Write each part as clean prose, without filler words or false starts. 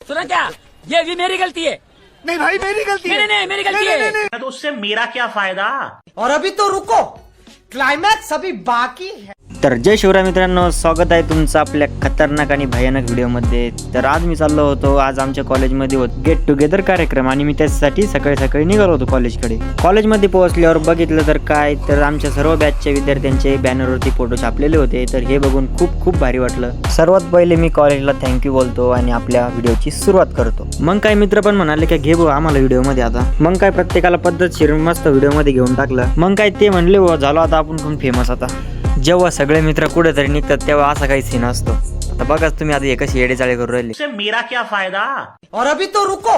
सुना क्या, ये भी मेरी गलती है। नहीं भाई मेरी गलती है। नहीं मेरी गलती है। तो उससे मेरा क्या फायदा। और अभी तो रुको, क्लाइमैक्स अभी बाकी है। तर जय शिवराय मित्रांनो, स्वागत आहे तुमचं आपल्या खतरनाक आणि भयानक व्हिडिओमध्ये। तर आज मी चाललो होतो, आज आमच्या कॉलेजमध्ये होत गेट टुगेदर कार्यक्रम आणि मी त्यासाठी सकाळी सकाळी निघालो होतो कॉलेजकडे। कॉलेजमध्ये पोहोचल्यावर बघितलं तर काय, तर आमच्या सर्व बॅचच्या विद्यार्थ्यांचे बॅनरवरती फोटो छापलेले होते। तर हे बघून खूप खूप भारी वाटलं। सर्वात पहिले मी कॉलेजला थँक्यू बोलतो आणि आपल्या व्हिडिओची सुरुवात करतो। मग काय मित्र पण म्हणाले की घे भाऊ आम्हाला व्हिडिओमध्ये आता। मग काय प्रत्येकाला पद्धतशीर मस्त व्हिडिओमध्ये घेऊन टाकलं। मग काय ते म्हणले हो झालो आता आपण पण फेमस आता। जेव्हा सगळे मित्र कुठेतरी निघतात तेव्हा असा काही सीन असतो। आता बघाच तुम्ही आता कशी येडेचाळे करू राहिले। उससे मेरा क्या फायदा। और अभी तो रुको,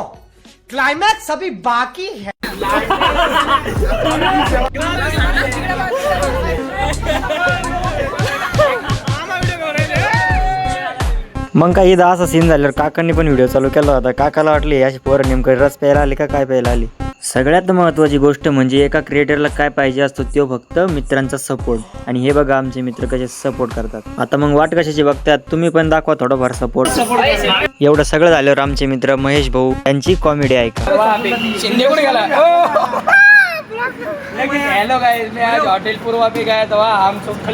क्लाइमैक्स अभी बाकी है। मग काही इथं असा सीन झाल्यावर काकांनी पण व्हिडिओ चालू केला होता। काकाला वाटले अशी पोरं नेमकं रस प्यायला आली का काय प्यायला आली। सगळ्यात महत्त्वाची गोष्ट म्हणजे एका क्रिएटरला काय पाहिजे असतो तो फक्त मित्रांचा सपोर्ट। आणि हे बघा आमचे मित्र कसे सपोर्ट करतात। आता मग वाट कशाची बघतात, तुम्ही पण दाखवा थोडंफार सपोर्ट। एवढं सगळं झाल्यावर आमचे मित्र महेश भाऊ यांची कॉमेडी ऐका। हेलो गाइस, मैं आज होटल पूर्वा पे गया था, हम सब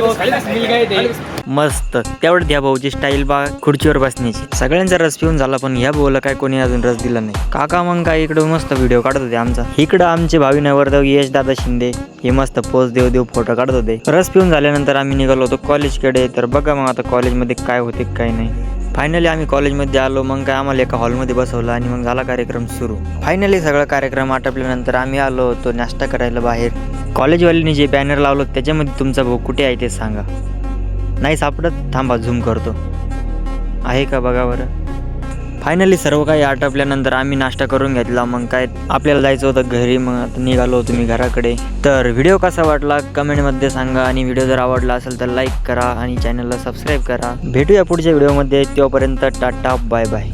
मिल गए थे। मस्त तेवढं त्या भाऊची स्टाईल बा खुर्चीवर बसण्याची। सगळ्यांचा रस पिऊन झाला पण ह्या भाऊला काय कोणी अजून रस दिला नाही। काका मग काय इकडं मस्त व्हिडिओ काढत होते आमचा। इकडं आमचे भावी नवरदेव यश दादा शिंदे हे मस्त पोज देव फोटो काढत होते। रस पिऊन झाल्यानंतर आम्ही निघालो होतो कॉलेजकडे। तर बघा मग आता कॉलेजमध्ये काय होते काय नाही। फायनली आम्ही कॉलेजमध्ये आलो। मग काय आम्हाला एका हॉलमध्ये बसवलं आणि मग झाला कार्यक्रम सुरू। फायनली सगळा कार्यक्रम आटपल्यानंतर आम्ही आलो होतो नाश्ता करायला बाहेर। कॉलेजवाल्यांनी जे बॅनर लावलं त्याच्यामध्ये तुमचा भाऊ कुठे आहे ते सांगा। नाही सापडत, थांबा झूम करतो, आहे का बघा बरं। फायनली सर्व काही आटपल्यानंतर आम्ही नाश्ता करून घेतला। मग काय आपल्याला जायचं होतं घरी। मग आता निघालो होतो मी घराकडे। तर व्हिडिओ कसा वाटला कमेंटमध्ये सांगा आणि व्हिडिओ जर आवडला असेल तर लाईक करा आणि चॅनलला सबस्क्राईब करा। भेटूया पुढच्या व्हिडिओमध्ये, तोपर्यंत टाटा बाय बाय।